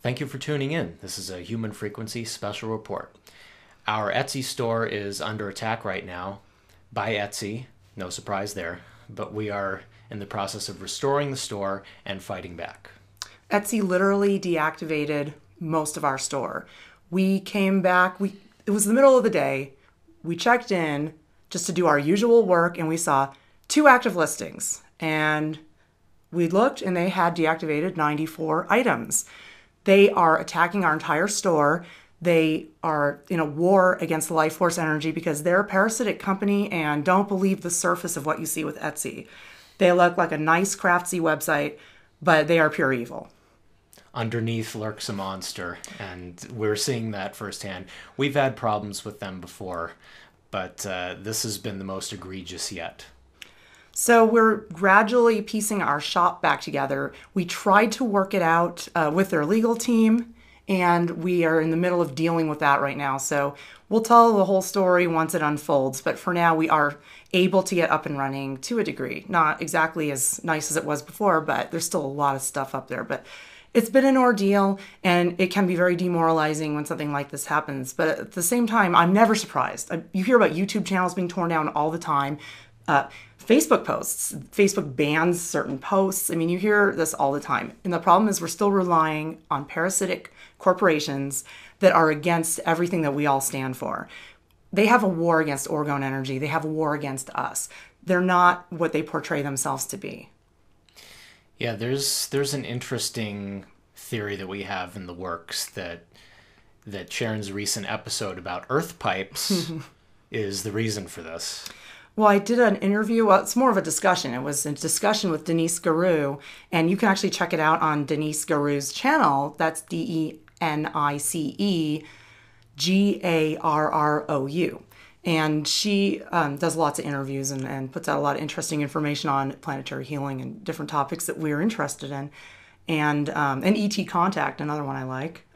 Thank you for tuning in. This is a Human Frequency special report. Our Etsy store is under attack right now by Etsy. No surprise there. But we are in the process of restoring the store and fighting back. Etsy literally deactivated most of our store. We came back. It was the middle of the day. We checked in just to do our usual work, and we saw 2 active listings. And we looked, and they had deactivated 94 items. They are attacking our entire store. They are in a war against the life force energy because they're a parasitic company and don't believe the surface of what you see with Etsy. They look like a nice craftsy website, but they are pure evil. Underneath lurks a monster, and we're seeing that firsthand. We've had problems with them before, but this has been the most egregious yet. So we're gradually piecing our shop back together. We tried to work it out with their legal team, and we are in the middle of dealing with that right now. So we'll tell the whole story once it unfolds. But for now, we are able to get up and running to a degree. Not exactly as nice as it was before, but there's still a lot of stuff up there. But it's been an ordeal, and it can be very demoralizing when something like this happens. But at the same time, I'm never surprised. You hear about YouTube channels being torn down all the time. Facebook posts. Facebook bans certain posts. I mean, you hear this all the time. And the problem is we're still relying on parasitic corporations that are against everything that we all stand for. They have a war against orgone energy. They have a war against us. They're not what they portray themselves to be. Yeah, there's an interesting theory that we have in the works that Sharon's recent episode about earth pipes is the reason for this. Well, I did an interview. Well, it's more of a discussion. It was a discussion with Denise Garou, and you can actually check it out on Denise Garou's channel. That's DENICEGARROU. And she does lots of interviews and puts out a lot of interesting information on planetary healing and different topics that we're interested in. And ET Contact, another one I like.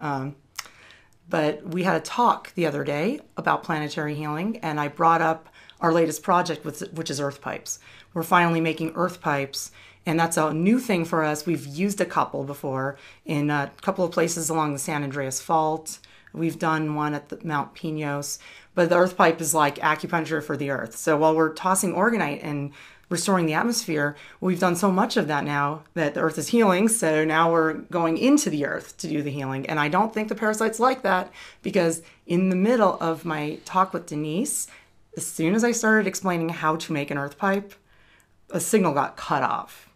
But we had a talk the other day about planetary healing, and I brought up our latest project, which is earth pipes. We're finally making earth pipes, and that's a new thing for us. We've used a couple before in a couple of places along the San Andreas Fault. We've done one at the Mount Pinos, but the earth pipe is like acupuncture for the earth. So while we're tossing orgonite and restoring the atmosphere, we've done so much of that now that the earth is healing. So now we're going into the earth to do the healing. And I don't think the parasites like that, because in the middle of my talk with Denise, as soon as I started explaining how to make an earth pipe, a signal got cut off.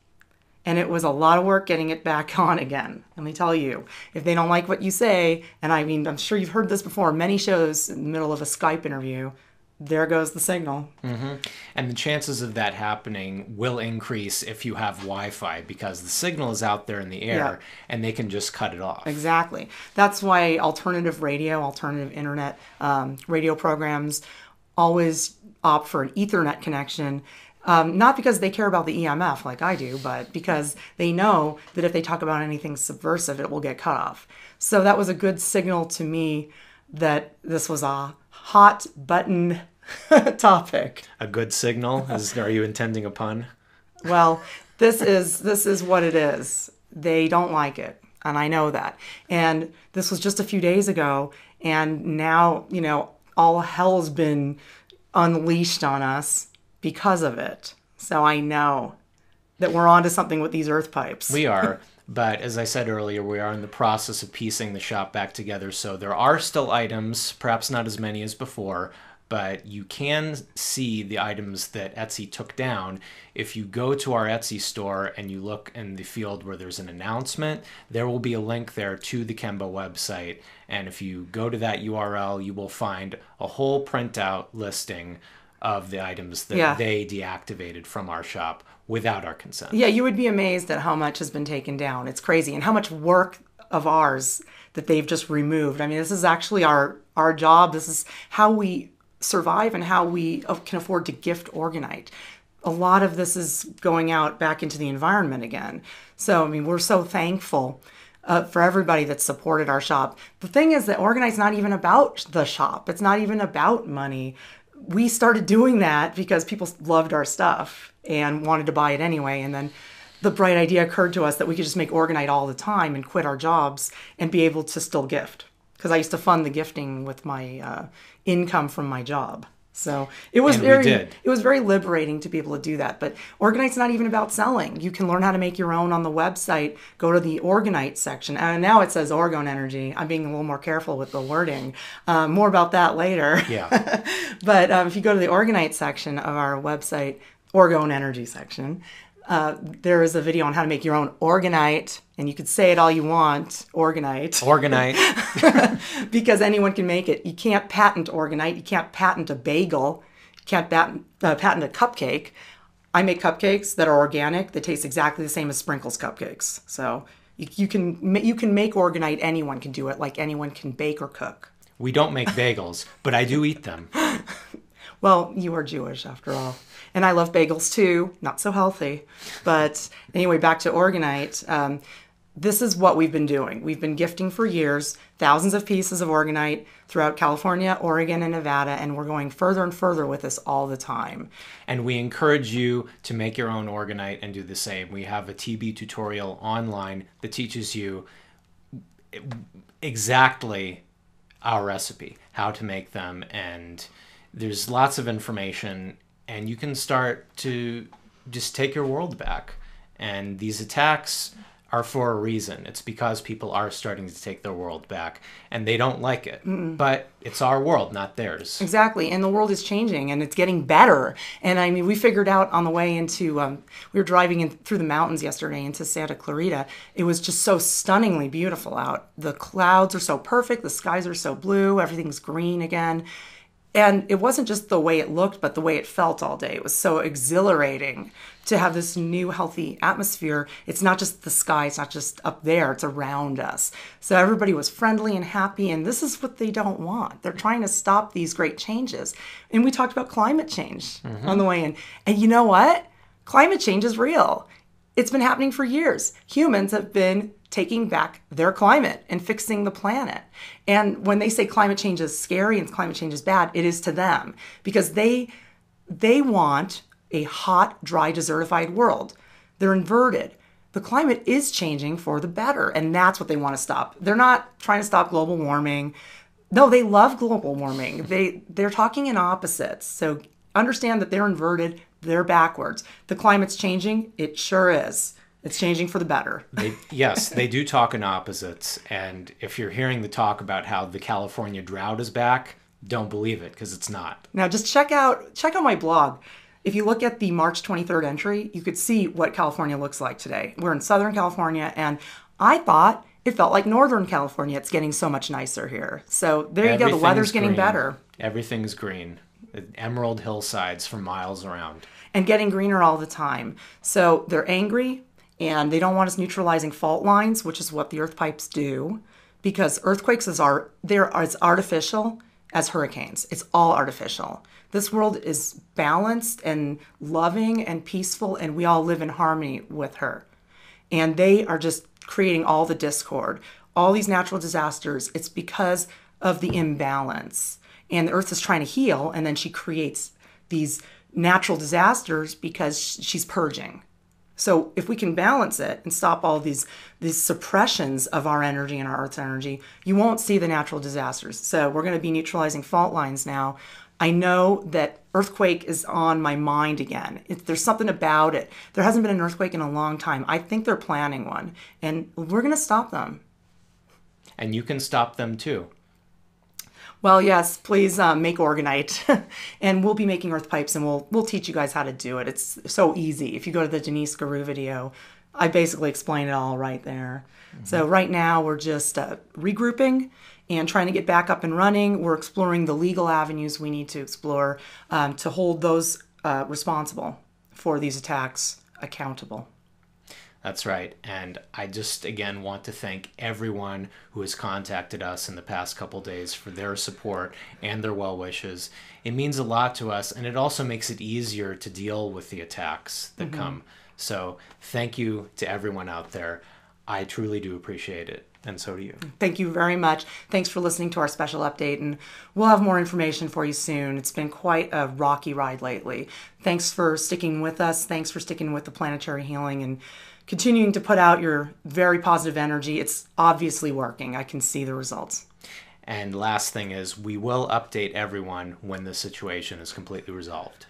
And it was a lot of work getting it back on again. Let me tell you, if they don't like what you say, and I mean, I'm sure you've heard this before, many shows in the middle of a Skype interview, there goes the signal. Mm-hmm. And the chances of that happening will increase if you have Wi-Fi, because the signal is out there in the air, and they can just cut it off. Exactly. That's why alternative radio, alternative internet radio programs always opt for an Ethernet connection, not because they care about the EMF like I do, but because they know that if they talk about anything subversive, it will get cut off. So that was a good signal to me that this was a hot button topic. A good signal? Are you intending a pun? Well, this is what it is. They don't like it, and I know that. And this was just a few days ago, and now, all hell's been unleashed on us because of it. So I know that we're onto something with these earth pipes. We are, but as I said earlier, we are in the process of piecing the shop back together. So there are still items, perhaps not as many as before, but you can see the items that Etsy took down. If you go to our Etsy store and you look in the field where there's an announcement, there will be a link there to the Chembow website. And if you go to that URL, you will find a whole printout listing of the items that they deactivated from our shop without our consent. Yeah, you would be amazed at how much has been taken down. It's crazy. And how much work of ours that they've just removed. I mean, this is actually our job. This is how we survive and how we can afford to gift orgonite. A lot of this is going out back into the environment again. So, I mean, we're so thankful for everybody that supported our shop. The thing is that orgonite's not even about the shop. It's not even about money. We started doing that because people loved our stuff and wanted to buy it anyway. And then the bright idea occurred to us that we could just make Organite all the time and quit our jobs and be able to still gift. Because I used to fund the gifting with my income from my job. So it was it was very liberating to be able to do that. But Organite's not even about selling. You can learn how to make your own on the website. Go to the Organite section. And now it says Orgone Energy. I'm being a little more careful with the wording. More about that later. Yeah. But if you go to the Organite section of our website, Orgone Energy section, there is a video on how to make your own Organite, and you could say it all you want, Organite. Organite. Because anyone can make it. You can't patent Organite. You can't patent a bagel. You can't patent a cupcake. I make cupcakes that are organic. They taste exactly the same as Sprinkles cupcakes. So you can make Organite. Anyone can do it, like anyone can bake or cook. We don't make bagels, but I do eat them. Well, you are Jewish after all. And I love bagels too. Not so healthy. But anyway, back to Organite. This is what we've been doing. We've been gifting for years, thousands of pieces of Organite throughout California, Oregon, and Nevada, and we're going further and further with this all the time. And we encourage you to make your own Organite and do the same. We have a TB tutorial online that teaches you exactly our recipe, how to make them, and there's lots of information, and you can start to just take your world back. And these attacks are for a reason. It's because people are starting to take their world back, and they don't like it. But it's our world, not theirs. Exactly, and the world is changing, and it's getting better. And I mean, we figured out on the way into, we were driving in through the mountains yesterday into Santa Clarita. It was just so stunningly beautiful out. The clouds are so perfect, the skies are so blue, everything's green again. And it wasn't just the way it looked, but the way it felt all day. It was so exhilarating to have this new healthy atmosphere. It's not just the sky, it's not just up there, it's around us. So everybody was friendly and happy, and this is what they don't want. They're trying to stop these great changes. And we talked about climate change on the way in. And you know what? Climate change is real. It's been happening for years. Humans have been taking back their climate and fixing the planet. And when they say climate change is scary and climate change is bad, it is to them, because they want a hot, dry, desertified world. They're inverted. The climate is changing for the better, and that's what they want to stop. They're not trying to stop global warming. No, they love global warming. They're talking in opposites. So understand that they're inverted, they're backwards. The climate's changing, it sure is. It's changing for the better. Yes, they do talk in opposites. And if you're hearing the talk about how the California drought is back, don't believe it, because it's not. Now just check out my blog. If you look at the March 23rd entry, you could see what California looks like today. We're in Southern California, and I thought it felt like Northern California. It's getting so much nicer here. So there you go. The weather's getting better. Everything's green. Emerald hillsides for miles around. And getting greener all the time. So they're angry, and they don't want us neutralizing fault lines, which is what the earth pipes do, because earthquakes they're as artificial as hurricanes. It's all artificial. This world is balanced and loving and peaceful, and we all live in harmony with her. And they are just creating all the discord, all these natural disasters. It's because of the imbalance. And the earth is trying to heal, and then she creates these natural disasters because she's purging. So if we can balance it and stop all these suppressions of our energy and our Earth's energy, you won't see the natural disasters. So we're going to be neutralizing fault lines now. I know that earthquake is on my mind again. There's something about it. There hasn't been an earthquake in a long time. I think they're planning one, and we're going to stop them. And you can stop them too. Well, yes, please make Organite, and we'll be making earth pipes, and we'll teach you guys how to do it. It's so easy. If you go to the Denise Guru video, I basically explain it all right there. So right now we're just regrouping and trying to get back up and running. We're exploring the legal avenues we need to explore to hold those responsible for these attacks accountable. That's right. And I just, again, want to thank everyone who has contacted us in the past couple days for their support and their well wishes. It means a lot to us, and it also makes it easier to deal with the attacks that come. So thank you to everyone out there. I truly do appreciate it, and so do you. Thank you very much. Thanks for listening to our special update, and we'll have more information for you soon. It's been quite a rocky ride lately. Thanks for sticking with us. Thanks for sticking with the planetary healing and continuing to put out your very positive energy. It's obviously working. I can see the results. And last thing is, we will update everyone when the situation is completely resolved.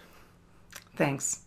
Thanks.